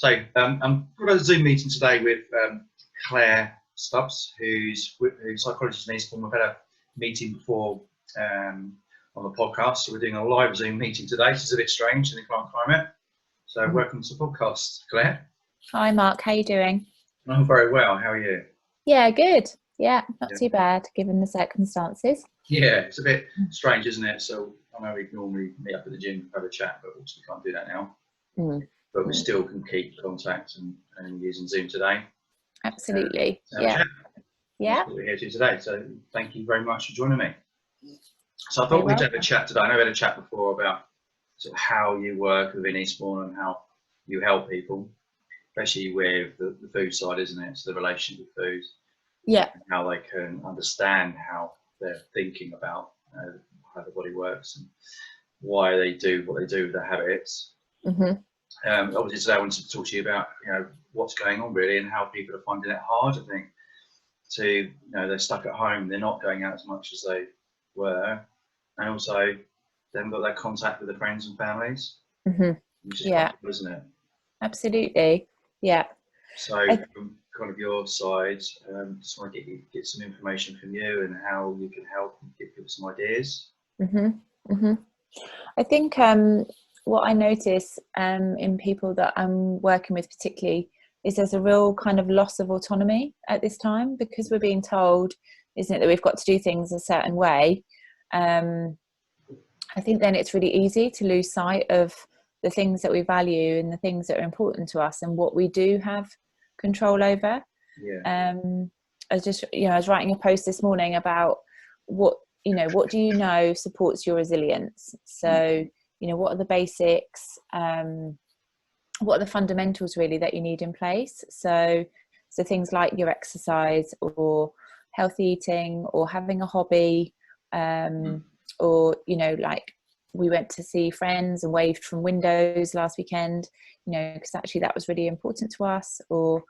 So I'm got a Zoom meeting today with Claire Stubbs, who's a psychologist in Eastbourne. We've had a meeting before on the podcast, so we're doing a live Zoom meeting today, which is a bit strange in the current climate. So welcome to the podcast, Claire. Hi Mark, how you doing? I'm very well, how are you? Yeah, good. Yeah, not too bad given the circumstances. Yeah, it's a bit strange, isn't it? So I know we normally meet up at the gym and have a chat, but obviously we can't do that now. But we still can keep contact and using Zoom today. Absolutely. Yeah. Yeah. That's what we're here to today. So thank you very much for joining me. So I thought we'd have a chat today. I know we had a chat before about sort of how you work within Eastbourne and how you help people, especially with the food side, isn't it? So the relationship with food. Yeah. And how they can understand how they're thinking about how the body works and why they do what they do with their habits. Obviously today I wanted to talk to you about what's going on really and how people are finding it hard. I think they're stuck at home, they're not going out as much as they were, and also they haven't got that contact with their friends and families. Which is quite cool, isn't it? Absolutely. Yeah. So from kind of your side, just want to get some information from you and how you can help and give people some ideas. I think what I notice in people that I'm working with particularly is there's a real kind of loss of autonomy at this time, because we're being told, isn't it, that we've got to do things a certain way. I think then it's really easy to lose sight of the things that we value and the things that are important to us and what we do have control over. I was writing a post this morning about what do you know supports your resilience. So what are the basics, what are the fundamentals really that you need in place. So things like your exercise or healthy eating or having a hobby, or like we went to see friends and waved from windows last weekend, because actually that was really important to us. Or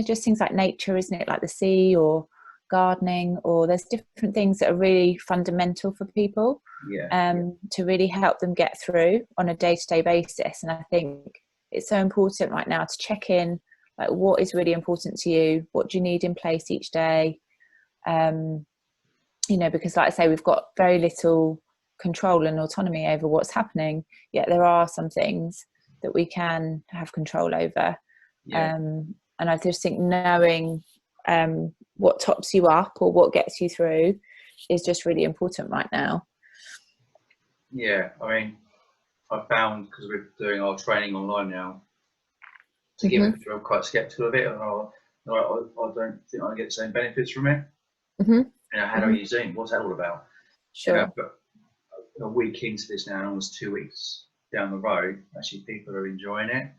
just things like nature, isn't it, like the sea or gardening, or there's different things that are really fundamental for people to really help them get through on a day-to-day basis. And I think it's so important right now to check in, like what is really important to you, what do you need in place each day, because like I say, we've got very little control and autonomy over what's happening, yet there are some things that we can have control over. And I just think knowing what tops you up or what gets you through is just really important right now. I mean, I found, because we're doing our training online now, to give it, I'm quite skeptical of it, and I don't think I get the same benefits from it. How do I use Zoom? What's that all about? But a week into this now, and almost 2 weeks down the road, actually people are enjoying it.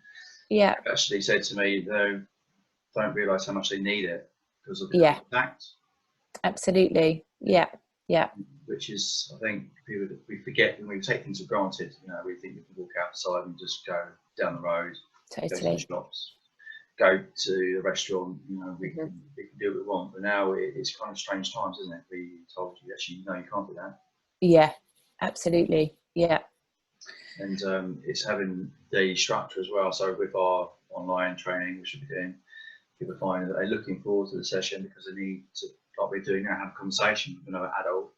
They've actually said to me they don't realise how much they need it because of the contact. Absolutely. Which is, I think, we forget when we take things for granted. We think we can walk outside and just go down the road, go to the shops, go to the restaurant. We can do what we want. But now it's kind of strange times, isn't it? We told you actually no, you can't do that. Yeah, absolutely. Yeah. And it's having the structure as well. So with our online training, we should be doing, people find that they're looking forward to the session because they need to, like we're doing now, have a conversation with another adult,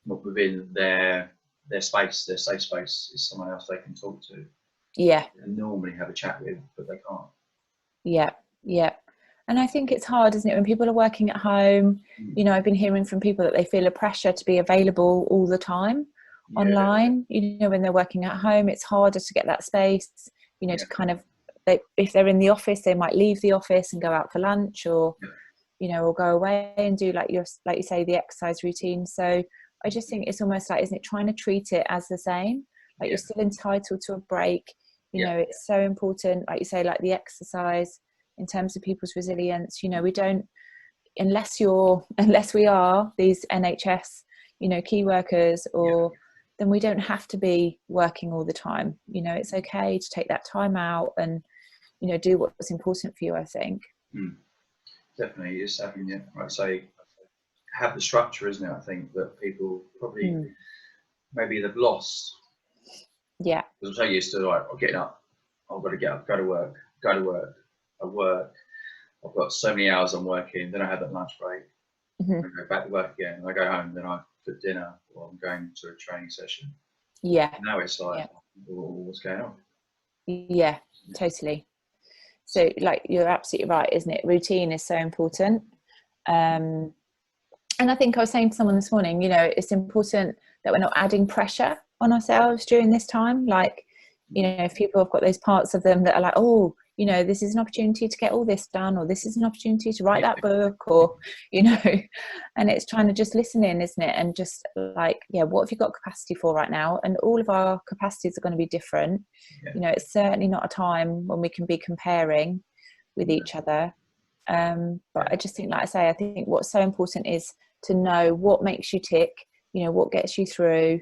not within their space, their safe space is someone else they can talk to. And normally have a chat with, but they can't. And I think it's hard, isn't it, when people are working at home. I've been hearing from people that they feel a pressure to be available all the time online. When they're working at home, it's harder to get that space, to kind of, if they're in the office, they might leave the office and go out for lunch, or or go away and do like you say, the exercise routine. So I just think it's almost like, isn't it, trying to treat it as the same, like you're still entitled to a break. It's so important, like you say, like the exercise in terms of people's resilience. We don't, unless we are these NHS key workers, or then we don't have to be working all the time. It's okay to take that time out and do what's important for you, I think. Definitely, just having it, like I say, have the structure, isn't it? I think that people probably maybe they've lost. Because I'm so used to, like, getting up, I've got to get up, go to work, go to work. I work. I've got so many hours I'm working. Then I have that lunch break. I go back to work again. I go home. Then I cook dinner, or I'm going to a training session. Yeah. Now it's like, what's going on? Yeah, totally. So like, you're absolutely right, isn't it? Routine is so important. And I think I was saying to someone this morning, you know, it's important that we're not adding pressure on ourselves during this time. Like, you know, if people have got those parts of them that are like, oh, you know, this is an opportunity to get all this done, or this is an opportunity to write that book, or, you know, and it's trying to just listen in, isn't it? And just like, yeah, what have you got capacity for right now? And all of our capacities are going to be different. You know, it's certainly not a time when we can be comparing with each other. But I just think, like I say, I think what's so important is to know what makes you tick, you know, what gets you through,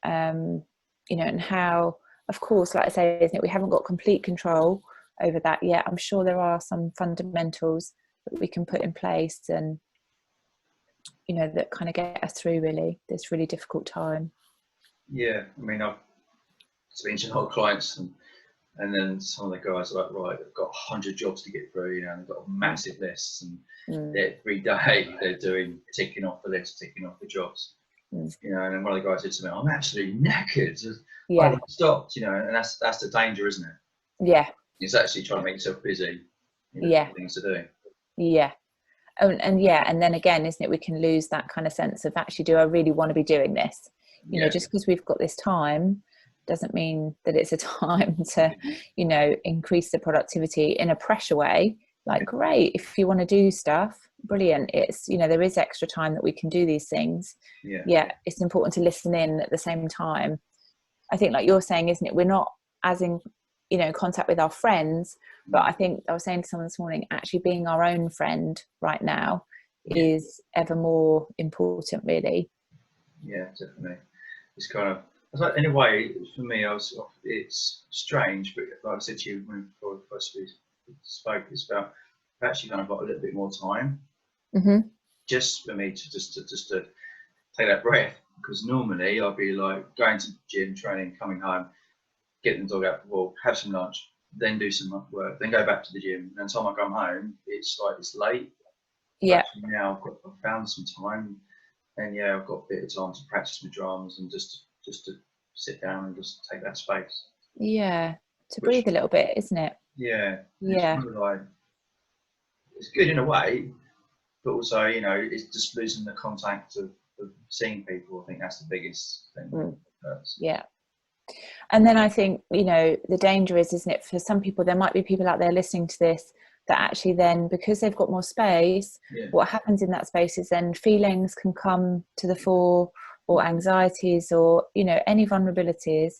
you know, and how, of course, like I say, isn't it, we haven't got complete control over that yet. I'm sure there are some fundamentals that we can put in place, and, you know, that kind of get us through really this really difficult time. Yeah, I mean, I've been to a lot of clients, and then some of the guys are like, right, they've got 100 jobs to get through, you know, and they've got massive lists, and every day they're ticking off the list, ticking off the jobs. You know, and then one of the guys said to me, I'm absolutely knackered. I haven't stopped, you know, and that's the danger, isn't it? Yeah. It's actually trying to make yourself busy. You know, things to do. Yeah. And yeah, and then again, isn't it, we can lose that kind of sense of, actually, do I really want to be doing this? You know, just because we've got this time doesn't mean that it's a time to, you know, increase the productivity in a pressure way. Like, great, if you want to do stuff, brilliant. It's, you know, there is extra time that we can do these things. It's important to listen in at the same time. I think, like you're saying, isn't it, we're not as in, you know, contact with our friends, but I think I was saying to someone this morning, actually being our own friend right now is ever more important, really. Yeah, definitely. It's kind of, in a way, for me, it's strange, but like I said to you when we first spoke, it's about, I've actually kind of got a little bit more time, just for me to just to take that breath, because normally I'd be like going to the gym, training, coming home, getting the dog out for a walk, have some lunch, then do some work, then go back to the gym. And until I come home, it's like it's late. Actually now I've found some time, and I've got a bit of time to practice my drums and just to sit down and just take that space. To breathe a little bit, isn't it? It's kind of like, it's good in a way, but also, you know, it's just losing the contact of seeing people. I think that's the biggest thing. And then I think, you know, the danger is, isn't it, for some people, there might be people out there listening to this that actually then, because they've got more space, what happens in that space is then feelings can come to the fore, or anxieties, or, you know, any vulnerabilities.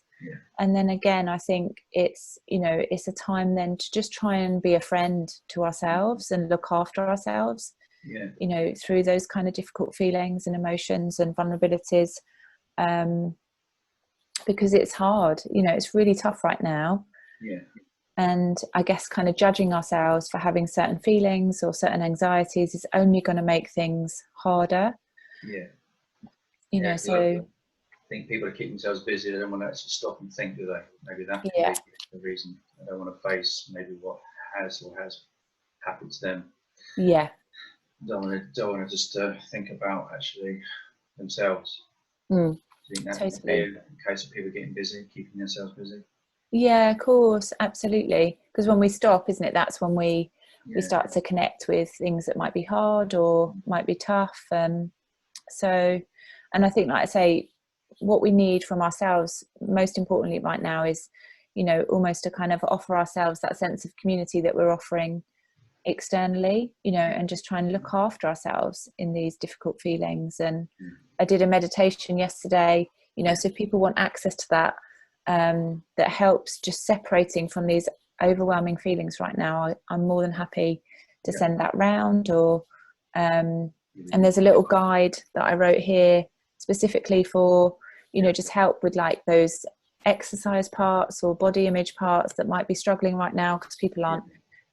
And then again, I think it's, you know, it's a time then to just try and be a friend to ourselves and look after ourselves, you know, through those kind of difficult feelings and emotions and vulnerabilities. Because it's hard, you know, it's really tough right now. And I guess kind of judging ourselves for having certain feelings or certain anxieties is only going to make things harder. You know, so I think people are keeping themselves busy. They don't want to actually stop and think, do they? Maybe that could be the reason. They don't want to face maybe what has happened to them. Don't want to just think about actually themselves. I think that could be a case of people getting busy, keeping themselves busy. Yeah, of course, absolutely. Because when we stop, isn't it, that's when we start to connect with things that might be hard or might be tough. So, and I think, like I say, what we need from ourselves, most importantly right now, is, you know, almost to kind of offer ourselves that sense of community that we're offering externally, you know, and just try and look after ourselves in these difficult feelings. And I did a meditation yesterday, you know, so if people want access to that, that helps just separating from these overwhelming feelings right now, I'm more than happy to send that round. Or and there's a little guide that I wrote here specifically for, you know, just help with like those exercise parts or body image parts that might be struggling right now because people aren't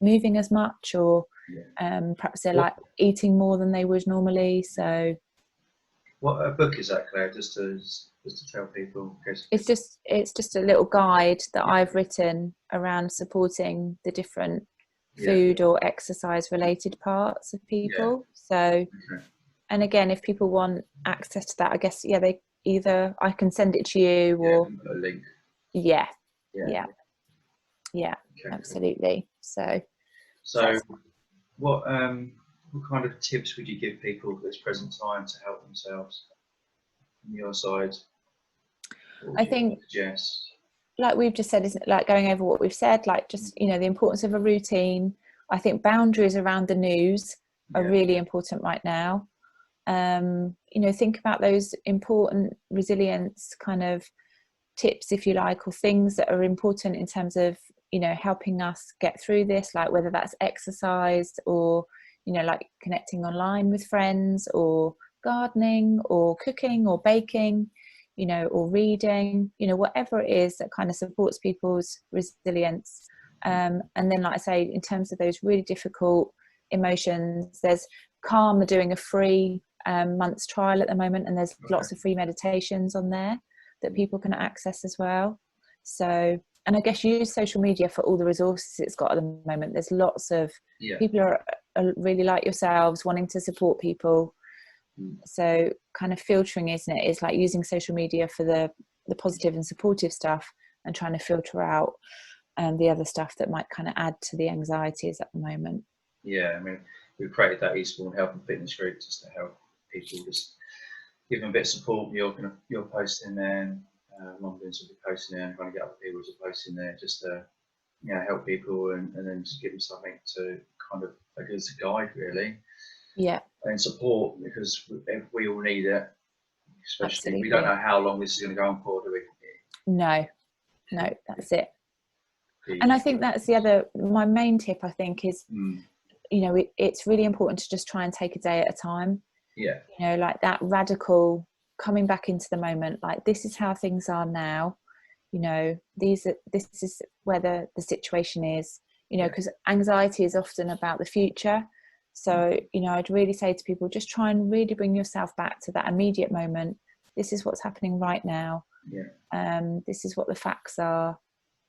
moving as much, or perhaps they're like eating more than they would normally. So What book is that, Claire? Just to tell people. It's just a little guide that I've written around supporting the different food or exercise related parts of people. So, and again, if people want access to that, I guess they either I can send it to you or a link. Yeah, okay, absolutely. Cool. So what kind of tips would you give people at this present time to help themselves from your side? I think, like we've just said, isn't it, like going over what we've said, like just the importance of a routine. I think boundaries around the news are really important right now. Think about those important resilience kind of tips, if you like, or things that are important in terms of helping us get through this, like whether that's exercise or like connecting online with friends or gardening or cooking or baking, or reading, whatever it is that kind of supports people's resilience. And then, like I say, in terms of those really difficult emotions, there's Calm are doing a free month's trial at the moment, and there's lots of free meditations on there that people can access as well. So, and I guess use social media for all the resources it's got at the moment. There's lots of people are really like yourselves wanting to support people. So kind of filtering, isn't it? It's like using social media for the positive and supportive stuff and trying to filter out the other stuff that might kind of add to the anxieties at the moment. Yeah, I mean, we've created that Eastbourne Health and Fitness group just to help people, just give them a bit of support. You're posting there, and London's will be posting there, and trying to get other people to post in there, just to help people, and then just give them something to kind of, I guess, a guide really. Yeah. And support, because we all need it, especially Absolutely. We don't know how long this is going to go on for, do we? No, that's it. And I think that's my main tip, I think, is it's really important to just try and take a day at a time. Like that radical coming back into the moment, like this is how things are now, this is where the situation is, because anxiety is often about the future. So I'd really say to people, just try and really bring yourself back to that immediate moment. This is what's happening right now. This is what the facts are,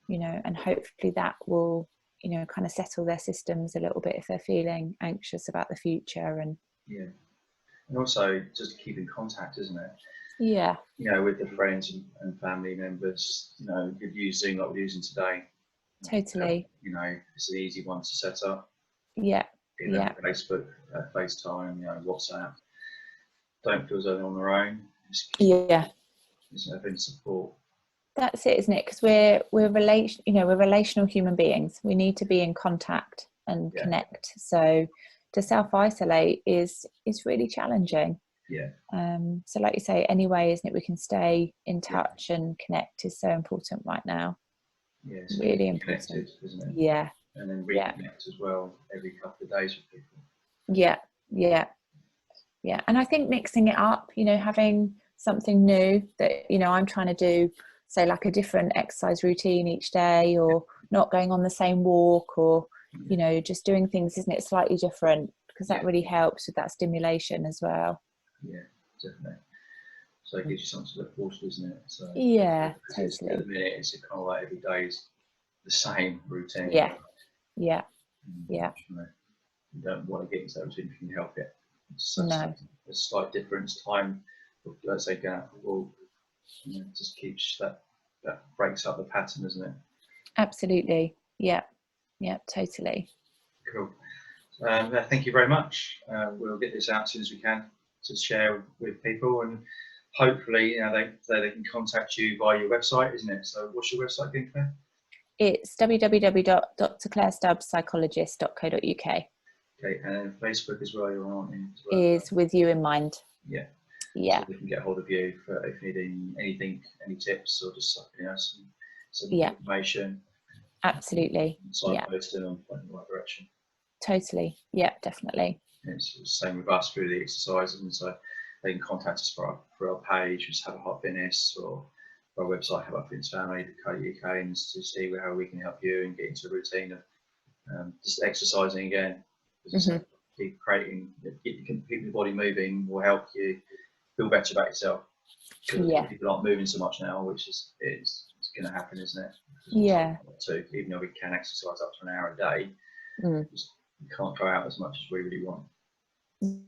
and hopefully that will kind of settle their systems a little bit if they're feeling anxious about the future. And also just keep in contact, isn't it? With the friends and family members, you could use Zoom like we're using today. Totally. It's an easy one to set up. Facebook, FaceTime, WhatsApp. Don't feel as though they're on their own. Just having support. That's it, isn't it? Because we're relational human beings. We need to be in contact and connect. So to self-isolate is really challenging. So like you say, anyway, isn't it, we can stay in touch and connect is so important right now. It's really important, isn't it? And then reconnect as well every couple of days with people. And I think mixing it up, having something new that I'm trying to do, say like a different exercise routine each day, or not going on the same walk, or just doing things, isn't it, slightly different, because that really helps with that stimulation as well. Definitely. So it gives you something to look forward to, isn't it? So totally. At the minute, it's kind of like every day is the same routine. You don't want to get into that routine if you can help it. It's No. a slight difference. Time, let's say, going out for a walk, just keeps that breaks up the pattern, isn't it? Absolutely. Totally. Cool. Thank you very much. We'll get this out as soon as we can to share with people, and hopefully they can contact you via your website, isn't it? So what's your website again, Claire? It's www.drclairstubbspsychologist.co.uk. Okay, and Facebook as well, you're on as well. Is With You in Mind. So we can get hold of you for if you need anything, any tips, or just some information. Absolutely. Signposting and pointing in the right direction. Totally. Definitely. It's the same with us through the exercises, and so they can contact us for our page, just have a Hart Fitness, or our website, Hart Fitness Family.co.uk, and to see how we can help you and get into a routine of just exercising again. Keep the body moving will help you feel better about yourself. Because Yeah. people aren't moving so much now, which is it's going to happen, isn't it? Yeah. So even though we can exercise up to an hour a day, we can't go out as much as we really want.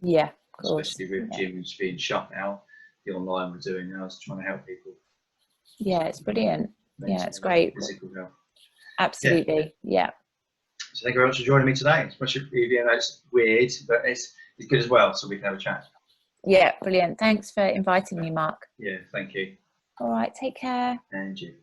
Yeah, of course. Especially with gyms being shut now, the online we're doing now is trying to help people. Yeah, it's brilliant. Mental Yeah, it's great. Physical health. Absolutely. Yeah. So thank you very much for joining me today. Especially if you know it's weird, but it's good as well, so we can have a chat. Yeah, brilliant. Thanks for inviting me, Mark. Yeah, thank you. All right, take care. And you.